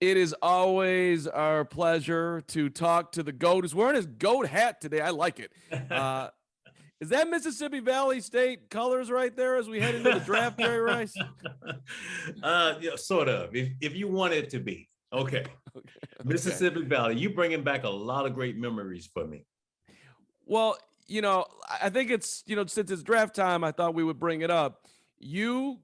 It is always our pleasure to talk to the GOAT. He's wearing his GOAT hat today. I like it. Uh, is that Mississippi Valley State colors right there as we head into the draft, Jerry Rice? Yeah, sort of. If you want it to be, okay. Okay. Mississippi Valley, you bringing back a lot of great memories for me. Well, I think it's, since it's draft time, I thought we would bring it up. You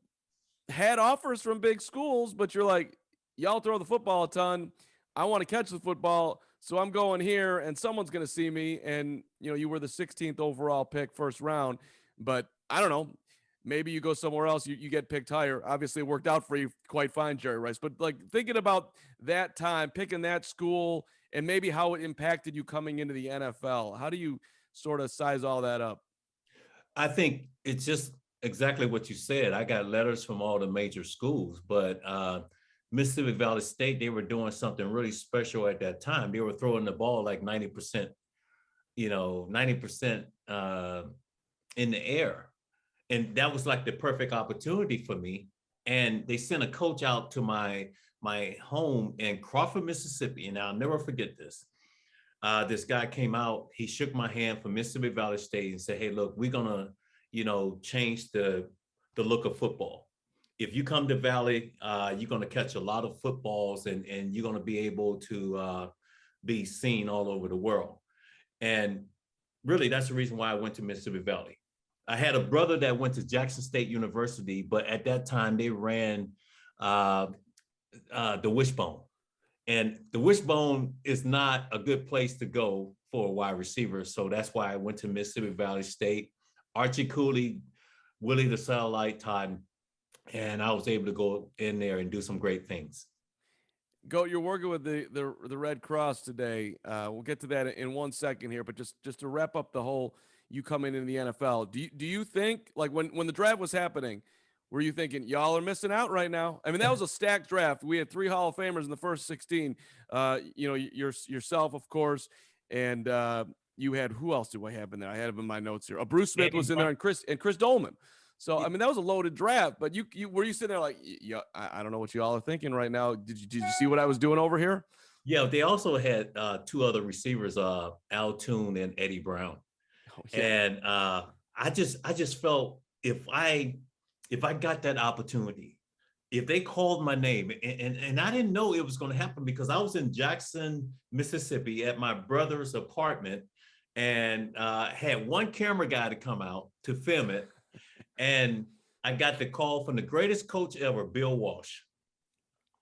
had offers from big schools, but you're like, y'all throw the football a ton. I want to catch the football. So I'm going here and someone's going to see me. And, you were the 16th overall pick, first round. But I don't know. Maybe you go somewhere else, you get picked higher. Obviously, it worked out for you quite fine, Jerry Rice. But like thinking about that time, picking that school, and maybe how it impacted you coming into the NFL, how do you sort of size all that up? I think it's just exactly what you said. I got letters from all the major schools, but Mississippi Valley State, they were doing something really special at that time. They were throwing the ball like 90%, 90% in the air. And that was like the perfect opportunity for me. And they sent a coach out to my home in Crawford, Mississippi, and I'll never forget this. This guy came out, he shook my hand from Mississippi Valley State and said, "Hey, look, we're gonna, change the look of football. If you come to Valley, you're gonna catch a lot of footballs, and you're gonna be able to be seen all over the world." And really, that's the reason why I went to Mississippi Valley. I had a brother that went to Jackson State University, but at that time they ran uh, the Wishbone. And the Wishbone is not a good place to go for a wide receiver. So that's why I went to Mississippi Valley State. Archie Cooley, Willie the Satellite Todd, and I was able to go in there and do some great things. Go, you're working with the Red Cross today. We'll get to that in 1 second here, but just to wrap up the whole you coming into the NFL. Do you think, like, when the draft was happening, were you thinking y'all are missing out right now? I mean, that was a stacked draft. We had three Hall of Famers in the first 16. Yourself, of course, and you had, who else do I have in there? I had him in my notes here. Bruce Smith Eddie was in there, Brown. and Chris Dolman. So I mean, that was a loaded draft. But you were you sitting there like, yeah, I don't know what you all are thinking right now. Did you see what I was doing over here? Yeah, they also had two other receivers, Al Toon and Eddie Brown. Oh yeah. And I just felt if I got that opportunity, if they called my name, and I didn't know it was going to happen because I was in Jackson, Mississippi at my brother's apartment, and had one camera guy to come out to film it. And I got the call from the greatest coach ever, Bill Walsh,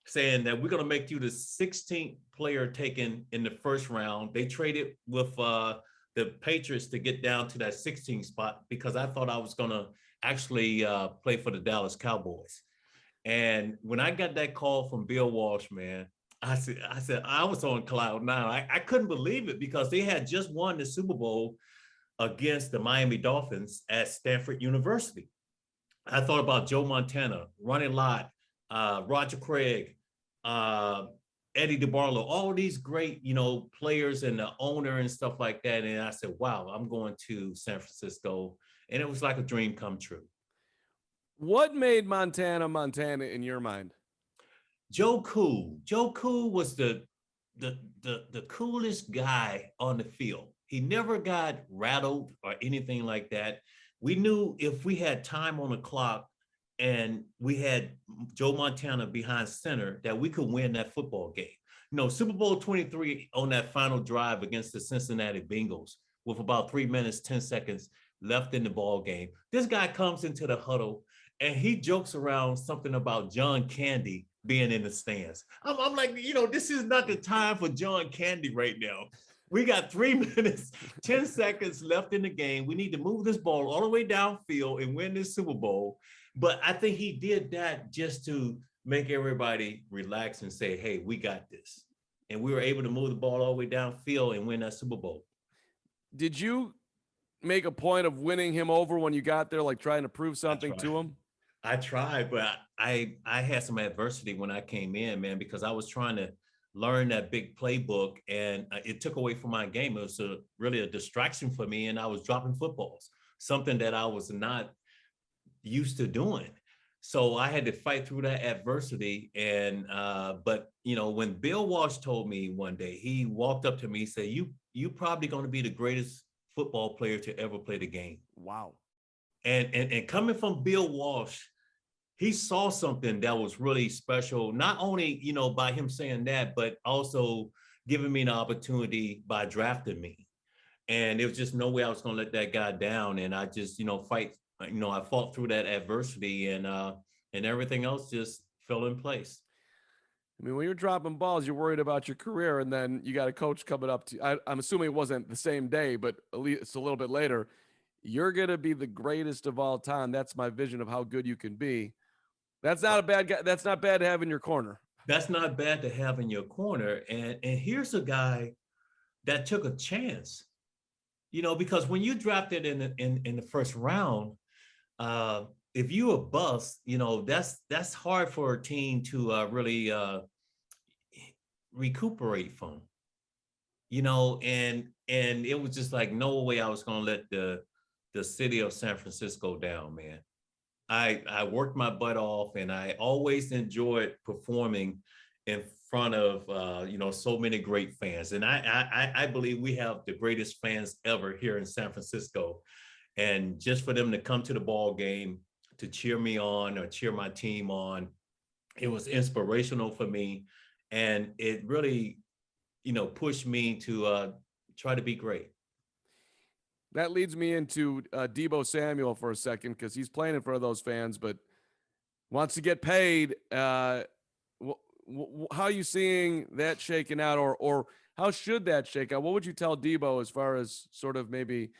saying that we're going to make you the 16th player taken in the first round. They traded with the Patriots to get down to that 16th spot because I thought I was going to actually play for the Dallas Cowboys. And when I got that call from Bill Walsh, man, I said I was on cloud nine. I couldn't believe it because they had just won the Super Bowl against the Miami Dolphins at Stanford University. I thought about Joe Montana, Ronnie Lott, Roger Craig, uh, Eddie DeBarlo, all these great, players and the owner and stuff like that. And I said, wow, I'm going to San Francisco. And it was like a dream come true. What made Montana in your mind? Joe Cool. Joe Cool was the coolest guy on the field. He never got rattled or anything like that. We knew if we had time on the clock and we had Joe Montana behind center that we could win that football game. Super Bowl 23 on that final drive against the Cincinnati Bengals with about 3 minutes, 10 seconds left in the ball game. This guy comes into the huddle and he jokes around something about John Candy being in the stands. I'm like, this is not the time for John Candy right now. We got 3 minutes, 10 seconds left in the game. We need to move this ball all the way downfield and win this Super Bowl. But I think he did that just to make everybody relax and say, hey, we got this. And we were able to move the ball all the way downfield and win that Super Bowl. Did you make a point of winning him over when you got there, like trying to prove I something tried. to him? I tried, but I had some adversity when I came in, man, because I was trying to learn that big playbook, and it took away from my game. It was really a distraction for me, and I was dropping footballs, something that I was not used to doing. So I had to fight through that adversity. And but when Bill Walsh told me one day, he walked up to me, he said, you probably going to be the greatest football player to ever play the game. Wow. And coming from Bill Walsh, he saw something that was really special, not only, by him saying that, but also giving me an opportunity by drafting me. And there was just no way I was going to let that guy down. And I just, I fought through that adversity, and everything else just fell in place. I mean, when you're dropping balls, you're worried about your career, and then you got a coach coming up to. I'm assuming it wasn't the same day, but at least it's a little bit later. You're gonna be the greatest of all time. That's my vision of how good you can be. That's not a bad guy. That's not bad to have in your corner. That's not bad to have in your corner. And here's a guy that took a chance, because when you drafted in the first round, uh, if you a bust, that's hard for a team to really recuperate from, and it was just like no way I was going to let the city of San Francisco down, man. I worked my butt off, and I always enjoyed performing in front of so many great fans. And I believe we have the greatest fans ever here in San Francisco. And just for them to come to the ball game to cheer me on or cheer my team on, it was inspirational for me, and it really pushed me to try to be great. That leads me into Debo Samuel for a second because he's playing in front of those fans, but wants to get paid. How are you seeing that shaking out, or how should that shake out? What would you tell Debo as far as sort of maybe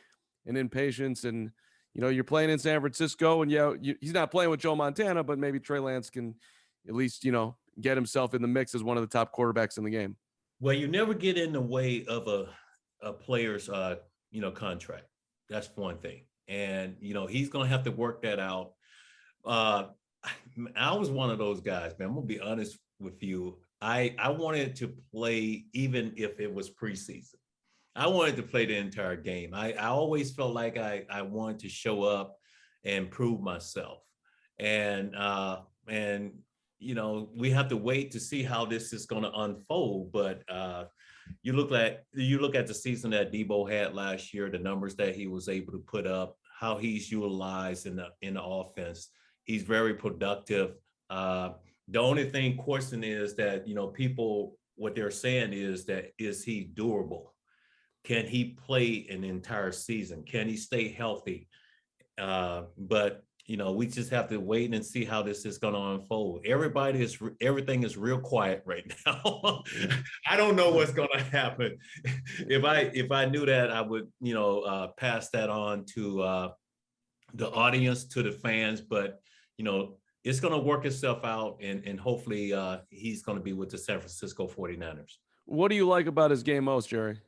an impatience? And you're playing in San Francisco, and he's not playing with Joe Montana, but maybe Trey Lance can at least get himself in the mix as one of the top quarterbacks in the game. Well, you never get in the way of a player's contract. That's one thing, and he's gonna have to work that out. Uh, I was one of those guys, man. I'm gonna be honest with you. I wanted to play even if it was preseason. I wanted to play the entire game. I always felt like I wanted to show up and prove myself. And we have to wait to see how this is going to unfold. But you look at the season that Debo had last year, the numbers that he was able to put up, how he's utilized in the offense. He's very productive. The only question is that people, what they're saying is that, is he durable? Can he play an entire season? Can he stay healthy? But we just have to wait and see how this is going to unfold. Everything is real quiet right now. I don't know what's going to happen. If I knew that, I would pass that on to the audience, to the fans. But it's going to work itself out, and hopefully he's going to be with the San Francisco 49ers. What do you like about his game most, Jerry?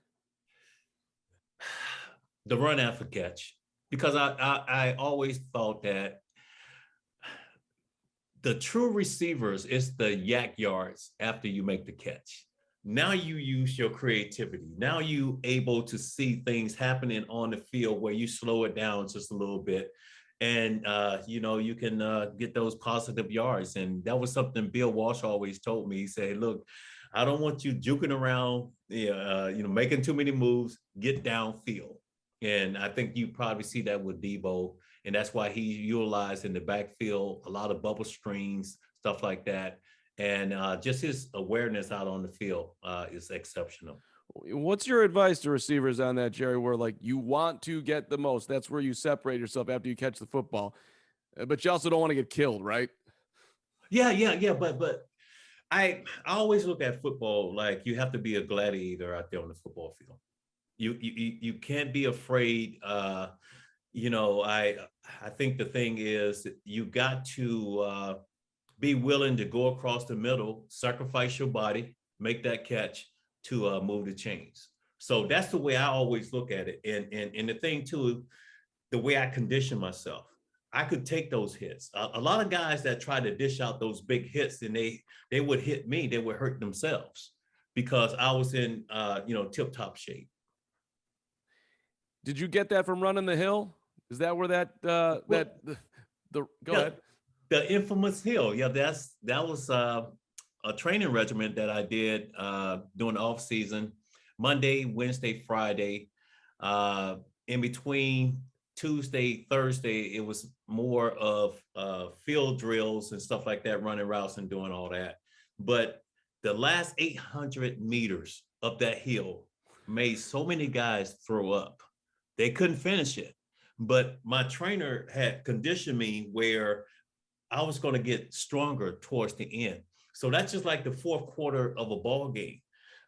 The run after catch, because I always thought that the true receivers is the yak yards after you make the catch. Now you use your creativity. Now you able to see things happening on the field where you slow it down just a little bit, and you can get those positive yards. And that was something Bill Walsh always told me. He said, "Look, I don't want you juking around, making too many moves. Get downfield." And I think you probably see that with Debo, and that's why he utilized in the backfield a lot of bubble screens, stuff like that. And just his awareness out on the field is exceptional. What's your advice to receivers on that, Jerry, where like you want to get the most? That's where you separate yourself after you catch the football. But you also don't want to get killed, right? Yeah. But I always look at football like you have to be a gladiator out there on the football field. You can't be afraid. I think the thing is you got to be willing to go across the middle, sacrifice your body, make that catch to move the chains. So that's the way I always look at it. And the thing too, the way I condition myself, I could take those hits. A lot of guys that try to dish out those big hits, and they would hit me, they would hurt themselves because I was in tip-top shape. Did you get that from running the hill? Is that where that go Yeah, ahead? The infamous hill. Yeah, that was a training regimen that I did during the off season, Monday, Wednesday, Friday. Uh, in between Tuesday, Thursday, it was more of field drills and stuff like that, running routes and doing all that. But the last 800 meters up that hill made so many guys throw up. They couldn't finish it. But my trainer had conditioned me where I was going to get stronger towards the end. So that's just like the fourth quarter of a ball game.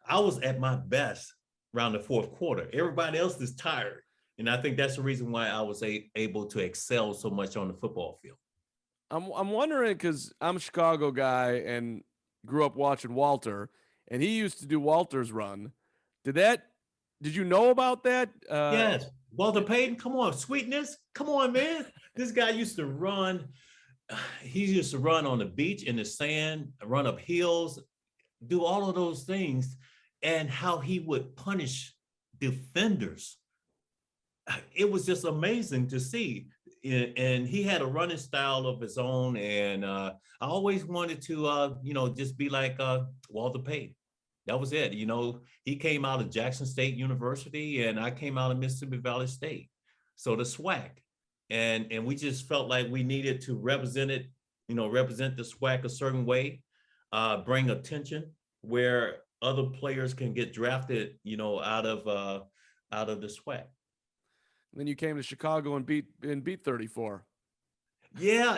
I was at my best around the fourth quarter. Everybody else is tired. And I think that's the reason why I was able to excel so much on the football field. I'm wondering because I'm a Chicago guy and grew up watching Walter, and he used to do Walter's run. Did that? Did you know about that? Yes. Walter Payton, come on, sweetness. Come on, man. This guy used to run. He used to run on the beach in the sand, run up hills, do all of those things, and how he would punish defenders. It was just amazing to see. And he had a running style of his own. And I always wanted to, just be like Walter Payton. That was it. He came out of Jackson State University, and I came out of Mississippi Valley State. So the SWAC. And we just felt like we needed to represent it, represent the SWAC a certain way, bring attention where other players can get drafted, out of the SWAC. And then you came to Chicago and beat 34. Yeah,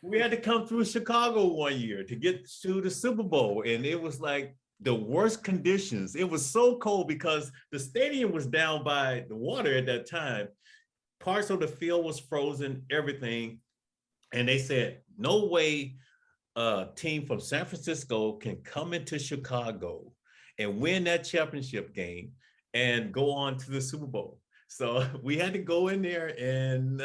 we had to come through Chicago one year to get to the Super Bowl, and it was like the worst conditions. It was so cold because the stadium was down by the water at that time. Parts of the field was frozen, everything. And they said, no way a team from San Francisco can come into Chicago and win that championship game and go on to the Super Bowl. So we had to go in there and,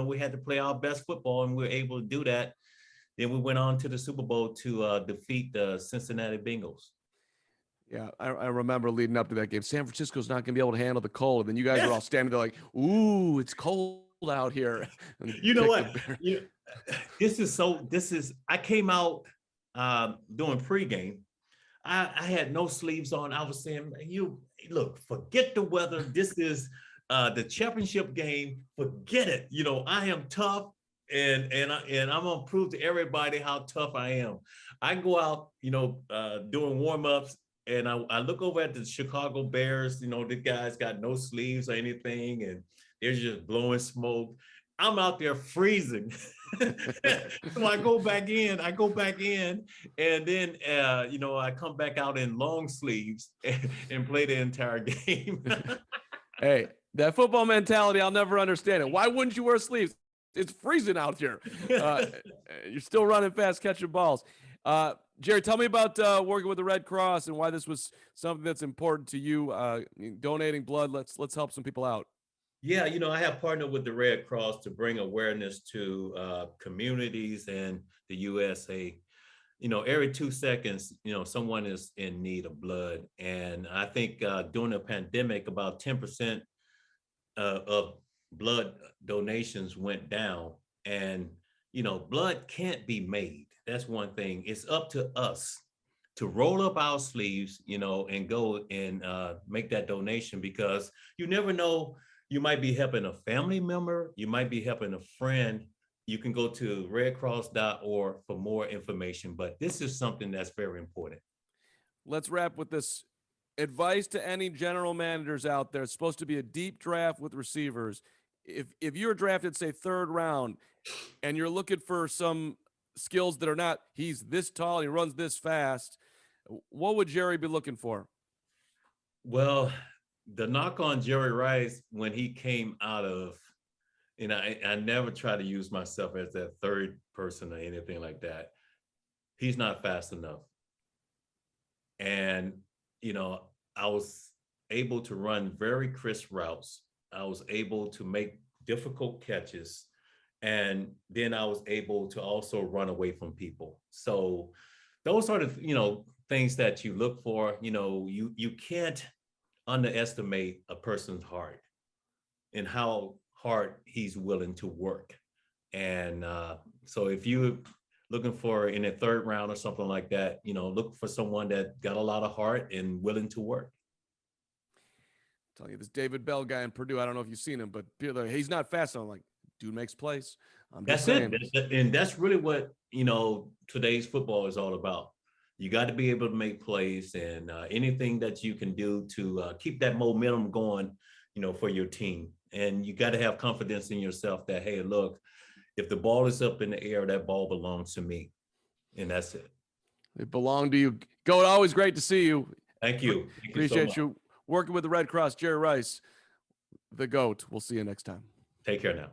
we had to play our best football, and we were able to do that. Then we went on to the Super Bowl to defeat the Cincinnati Bengals. Yeah, I remember leading up to that game. San Francisco's not going to be able to handle the cold. And then you guys were Yes. all standing there like, ooh, it's cold out here. And You know what? I came out doing pregame. I had no sleeves on. I was saying, you look, forget the weather. This is the championship game. Forget it. I am tough, and I'm gonna prove to everybody how tough I am. I go out, doing warm-ups, and I look over at the Chicago Bears. The guys got no sleeves or anything, and they're just blowing smoke. I'm out there freezing. So I go back in, and then, I come back out in long sleeves and play the entire game. Hey, that football mentality, I'll never understand it. Why wouldn't you wear sleeves? It's freezing out here. You're still running fast, catching balls. Jerry, tell me about working with the Red Cross and why this was something that's important to you. Donating blood. Let's help some people out. Yeah, I have partnered with the Red Cross to bring awareness to communities and the USA. Every 2 seconds, someone is in need of blood. And I think during the pandemic, about 10% of blood donations went down. And, blood can't be made. That's one thing. It's up to us to roll up our sleeves, and go and make that donation, because you never know. You might be helping a family member. You might be helping a friend. You can go to redcross.org for more information, but this is something that's very important. Let's wrap with this advice to any general managers out there. It's supposed to be a deep draft with receivers. If you're drafted, say, third round, and you're looking for some skills that are not, he's this tall, he runs this fast, what would Jerry be looking for? Well, the knock on Jerry Rice when he came out of, I never try to use myself as that third person or anything like that. He's not fast enough. And, I was able to run very crisp routes. I was able to make difficult catches. And then I was able to also run away from people. So those are the, things that you look for. You can't underestimate a person's heart and how hard he's willing to work. And So if you're looking for in a third round or something like that, look for someone that got a lot of heart and willing to work. Tell you this David Bell guy in Purdue. I don't know if you've seen him, but people are, he's not fast. I'm like, dude makes plays. I'm just That's it. saying. And that's really what, today's football is all about. You got to be able to make plays, and anything that you can do to keep that momentum going, for your team. And you got to have confidence in yourself that, hey, look, if the ball is up in the air, that ball belongs to me. And that's it. It belonged to you. Goat, always great to see you. Thank you. Thank you so Appreciate much. you working with the Red Cross. Jerry Rice, the Goat. We'll see you next time. Take care now.